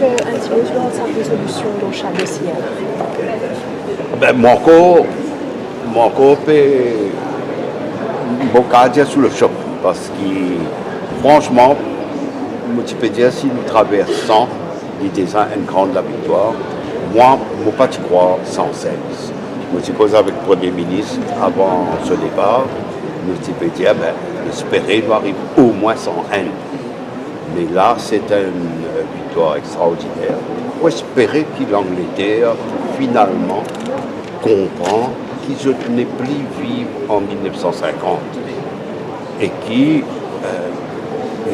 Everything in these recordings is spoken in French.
un petit peu sur sa résolution dans chaque dossier? Ben, mon corps est dire sous le choc parce que franchement, je peux dire si nous traversons déjà une grande la victoire, moi, je ne peux pas y croire sans cesse. Je cause avec le Premier ministre avant ce départ, nous peux dire, espérer doit arriver au moins sans haine. Mais là, c'est une victoire extraordinaire. Pour espérer que l'Angleterre, finalement, comprend qu'ils ne plus vivre en 1950 et que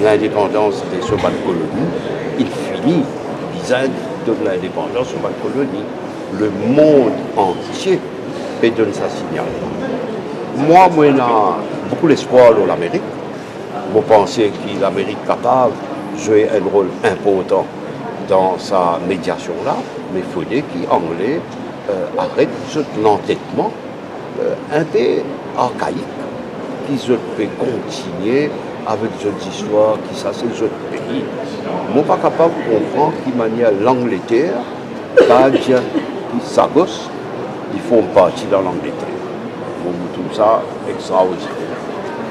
l'indépendance des colonies, il finit, disant de l'indépendance de la colonie. Le monde entier peut donner sa signal. Moi, j'ai beaucoup d'espoir dans l'Amérique. Je pense que l'Amérique est capable de jouer un rôle important dans sa médiation-là, mais il faudrait que les Anglais arrêtent l'entêtement un peu archaïque, qu'ils peuvent continuer avec des histoires qui ça c'est les autres pays. Je ne suis pas capable de comprendre de manière l'Angleterre, pas dire qu'ils s'agossent, ils font partie de l'Angleterre. On trouve ça extraordinaire.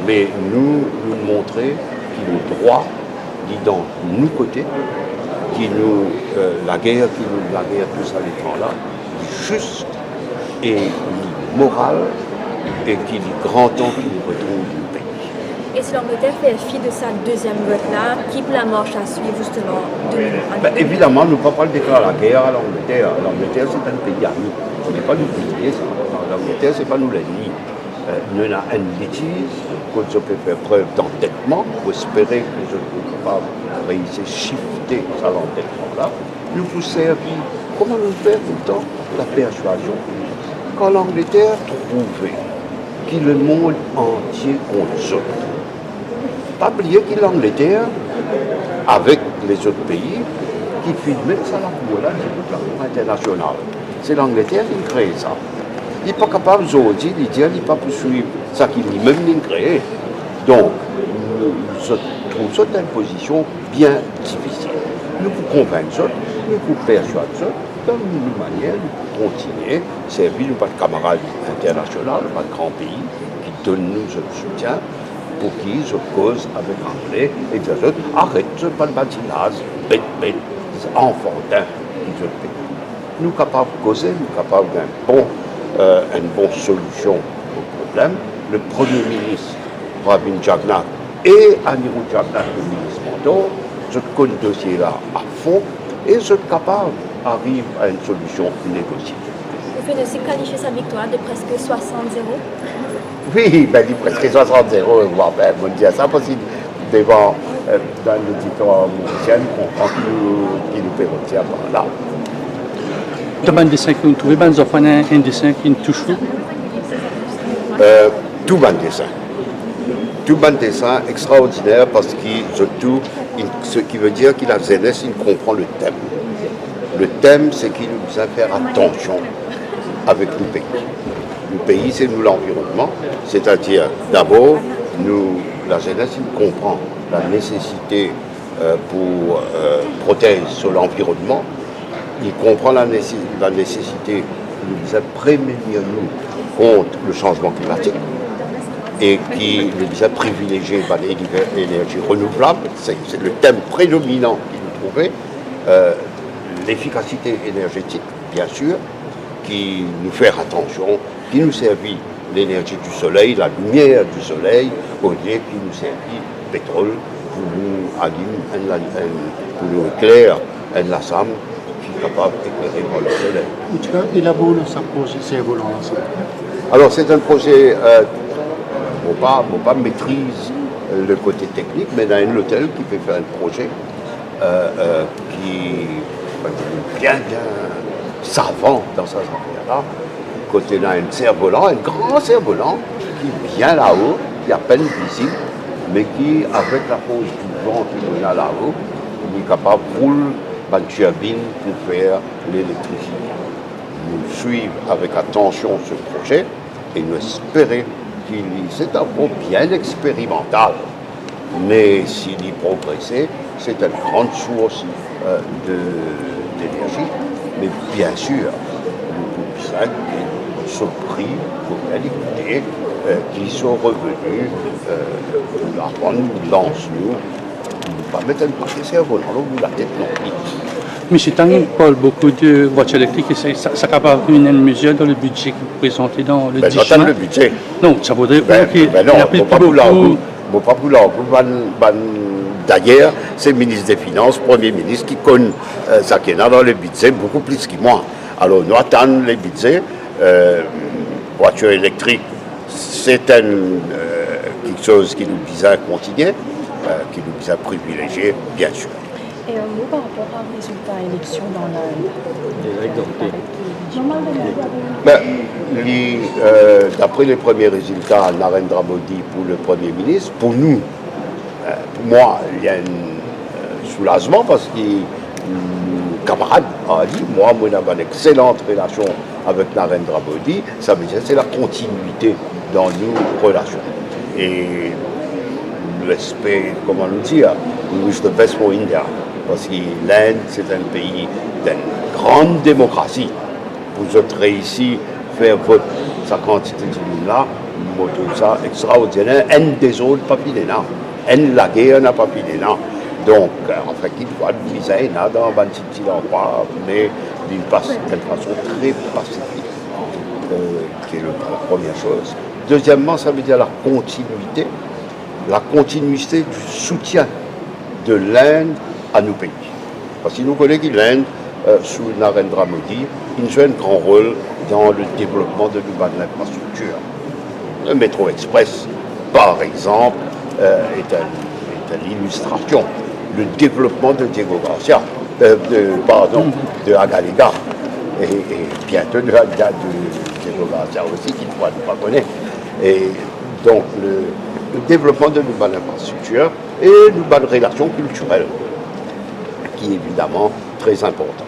Mais nous montrer qu'il est droit, dit dans nos côtés, la guerre tout ça les temps là, juste et moral et qu'il est grand temps qu'il nous retrouve du pays. Et si l'Angleterre fait fi de sa deuxième vote-là, qui peut la marche à suivre justement de nous? Évidemment, nous ne pouvons pas déclarer la guerre à l'Angleterre. L'Angleterre, c'est un pays ami. Ce n'est pas du pays, ça. L'Angleterre, ce n'est pas nous l'ennemi. Nous avons une bêtise, que je peux faire preuve d'entêtement, pour espérer que je suis capable de réussir à shifter ça l'entêtement-là. Nous vous servir, comment nous faire tout le temps la persuasion. Quand l'Angleterre trouvait que le monde entier contre eux, pas oublier que l'Angleterre, avec les autres pays, qui filmaient ça la cour internationale. C'est l'Angleterre qui crée ça. Il n'est pas capable aujourd'hui de dire, il n'est pas poursuivre ça qu'il lui-même créé. Donc, nous trouvons ça dans une position bien difficile. Nous pouvons convaincre ça, nous pouvons persuader ça, d'une manière, nous pouvons continuer, servir, nous pas de camarades internationaux, pas de grands pays qui donnent nous ce soutien pour qu'ils se causent avec l'anglais et que les autres arrêtent pas le badinage, bête, enfantin, qu'ils autres pays. Nous sommes capables de causer, nous sommes capables une bonne solution au problème. Le Premier ministre, Pravin Jagnnath, et Anirudh Jagnnath, le ministre Mondo, je connais le dossier là à fond et je suis capable d'arriver à une solution négociée. Vous pouvez aussi qualifier sa victoire de presque 60-0? Oui, il presque 60-0, voire même, on dit ça parce qu'il devant dans l'auditoire musicien, on comprend qu'il nous fait retirer par là. Tout le dessin que vous trouvez, vous avez un dessin qui nous touche? Tout bon dessin. Tout bon dessin extraordinaire parce que surtout, ce qui veut dire que la jeunesse, il comprend le thème. Le thème, c'est qu'il nous a fait attention avec le pays. Le pays, c'est nous l'environnement, c'est-à-dire d'abord, la jeunesse, il comprend la nécessité pour protéger sur l'environnement. Il comprend la nécessité de prémunir nous contre le changement climatique et qui nous a privilégié l'énergie renouvelable. C'est le thème prédominant qu'il nous trouvait. L'efficacité énergétique, bien sûr, qui nous fait attention, qui nous servit l'énergie du soleil, la lumière du soleil, au lieu qui nous servit le pétrole pour nous allumer, pour nous éclairer un lassam capable d'éclairer par le soleil. Tu as élaboré ce projet, c'est volant ensemble. Alors c'est un projet, on pas maîtrise le côté technique, mais il y a un hôtel qui peut faire un projet qui est bien savant dans sa affaire-là. Côté là, un cerf-volant, un grand cerf-volant qui est bien là-haut, qui est à peine visible, mais qui, avec la force du vent qui est là-haut, il est capable de rouler une turbine pour faire l'électricité. Nous suivons avec attention ce projet et nous espérons qu'il c'est un projet bien expérimental. Mais s'il y progressait, c'est une grande source d'énergie. Mais bien sûr, nous sommes surpris pour l'équité qui sont revenus avant nous lance-nous. Pas mettre un paquet cerveau dans l'eau ou la tête non plus. M. Tang parle beaucoup de voitures électriques et ça capable une mesure dans le budget que vous présentez dans le 10 juin. Le budget. Non, ça voudrait qu'il y a plus beaucoup. D'ailleurs, c'est le ministre des Finances, Premier ministre, qui connaît ça qui est dans le budget beaucoup plus que moi. Alors, nous attendons les budgets. Voiture électrique, c'est quelque chose qui nous vise à continuer, qui nous vise à privilégier, bien sûr. Et un mot par rapport à résultat élection dans d'après les premiers résultats, Narendra Modi pour le Premier ministre, pour nous, pour moi, il y a un soulagement parce que mon camarade a dit, moi, j'ai une excellente relation avec Narendra Modi, ça veut dire que c'est la continuité dans nos relations. Et l'aspect, comment nous dire, we wish the best for India. Parce que l'Inde, c'est un pays d'une grande démocratie. Vous êtes réussi à faire votre 50 là, moi tout ça extraordinaire. Un des autres papilléna. Un la guerre n'a papilléna. Donc, en fait, il doit viser dans Bantiti l'endroit, mais d'une façon très pacifique, qui est la première chose. Deuxièmement, ça veut dire la continuité du soutien de l'Inde à nos pays. Parce que nous connaissons que l'Inde, sous Narendra Modi, il joue un grand rôle dans le développement de nouvelles infrastructures. Le métro express, par exemple, est une illustration. Le développement de Diego Garcia, de Agalega, et bientôt de Diego Garcia aussi, qu'il ne pas connaître. Et donc, le développement de nouvelles infrastructures et de nouvelles relations culturelles, qui est évidemment très important.